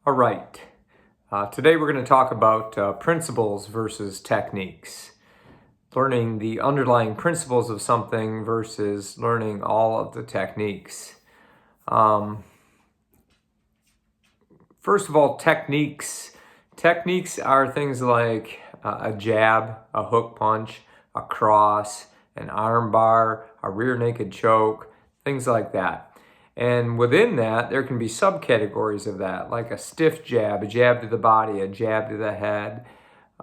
All right. Today we're going to talk about principles versus techniques. Learning the underlying principles of something versus learning all of the techniques. Um, First of all, techniques. Techniques are things like a jab, a hook punch, a cross, an arm bar, a rear naked choke, things like that. And within that, there can be subcategories of that, like a stiff jab, a jab to the body, a jab to the head,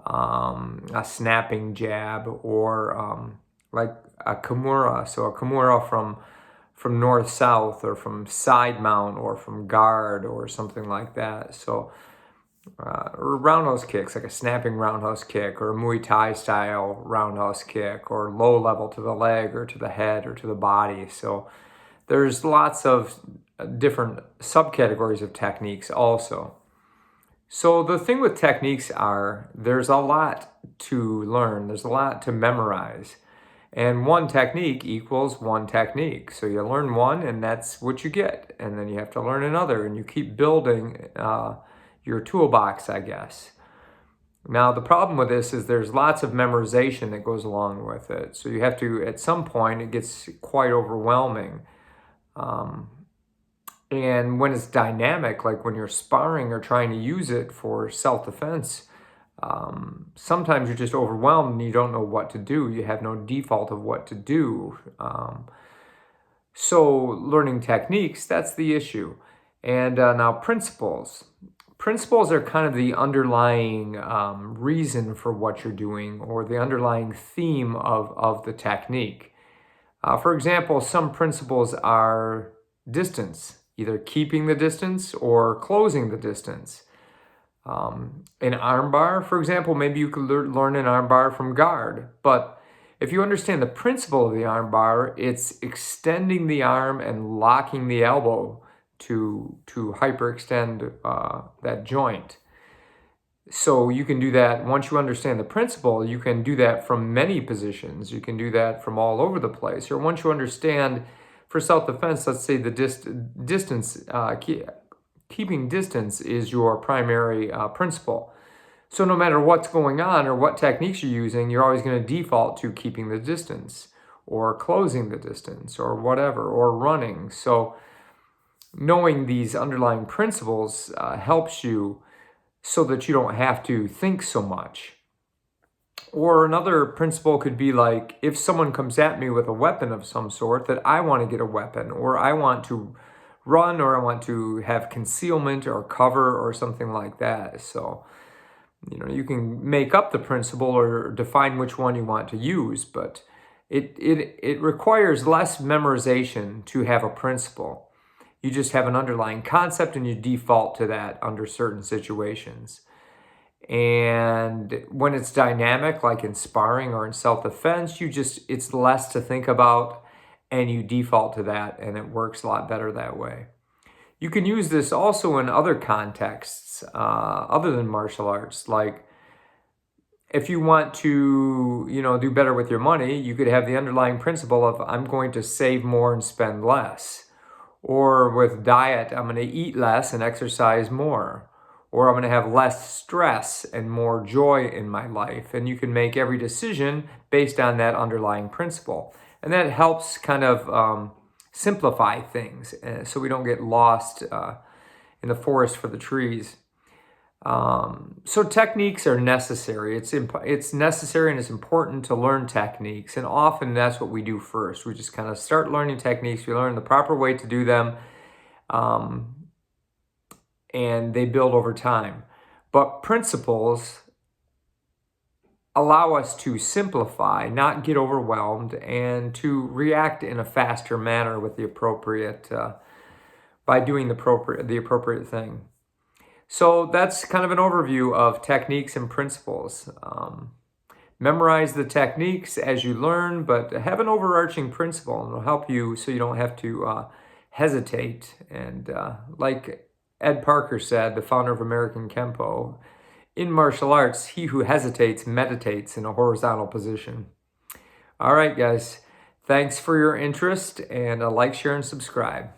a snapping jab, or like a kimura. So a kimura from north-south, or from side mount, or from guard, or something like that. So or roundhouse kicks, like a snapping roundhouse kick, or a Muay Thai style roundhouse kick, or low level to the leg, or to the head, or to the body. So there's lots of different subcategories of techniques also. So the thing with techniques are there's a lot to learn. There's a lot to memorize. And one technique equals one technique. So you learn one and that's what you get. And then you have to learn another and you keep building your toolbox, I guess. Now, the problem with this is there's lots of memorization that goes along with it. So you have to, at some point, it gets quite overwhelming. And when it's dynamic, like when you're sparring or trying to use it for self-defense, sometimes you're just overwhelmed and you don't know what to do. You have no default of what to do. So learning techniques, that's the issue. And now principles. Principles are kind of the underlying reason for what you're doing, or the underlying theme of the technique. For example, some principles are distance, either keeping the distance or closing the distance. An armbar, for example, maybe you could learn an armbar from guard, but if you understand the principle of the armbar, it's extending the arm and locking the elbow to hyperextend that joint. So you can do that once you understand the principle. You can do that from many positions. You can do that from all over the place. Or once you understand, for self-defense, let's say the distance, keeping distance is your primary principle. So no matter what's going on or what techniques you're using, you're always going to default to keeping the distance, or closing the distance, or whatever, or running. So knowing these underlying principles helps you so that you don't have to think so much. Or another principle could be like, if someone comes at me with a weapon of some sort, that I want to get a weapon, or I want to run, or I want to have concealment or cover or something like that. So, you can make up the principle or define which one you want to use, but it requires less memorization to have a principle. You just have an underlying concept and you default to that under certain situations. And when it's dynamic, like in sparring or in self-defense, it's less to think about and you default to that, and it works a lot better that way. You can use this also in other contexts other than martial arts. Like if you want to, do better with your money, you could have the underlying principle of I'm going to save more and spend less. Or with diet, I'm going to eat less and exercise more. Or I'm going to have less stress and more joy in my life. And you can make every decision based on that underlying principle. And that helps kind of simplify things so we don't get lost in the forest for the trees. So techniques are necessary. It's necessary and it's important to learn techniques. And often that's what we do first. We just kind of start learning techniques. We learn the proper way to do them. And they build over time. But principles allow us to simplify, not get overwhelmed, and to react in a faster manner with the appropriate, by doing the appropriate thing. So that's kind of an overview of techniques and principles. Memorize the techniques as you learn, but have an overarching principle, and it'll help you so you don't have to hesitate. And like Ed Parker said, the founder of American Kempo, in martial arts, he who hesitates meditates in a horizontal position. All right, guys. Thanks for your interest, and like, share, and subscribe.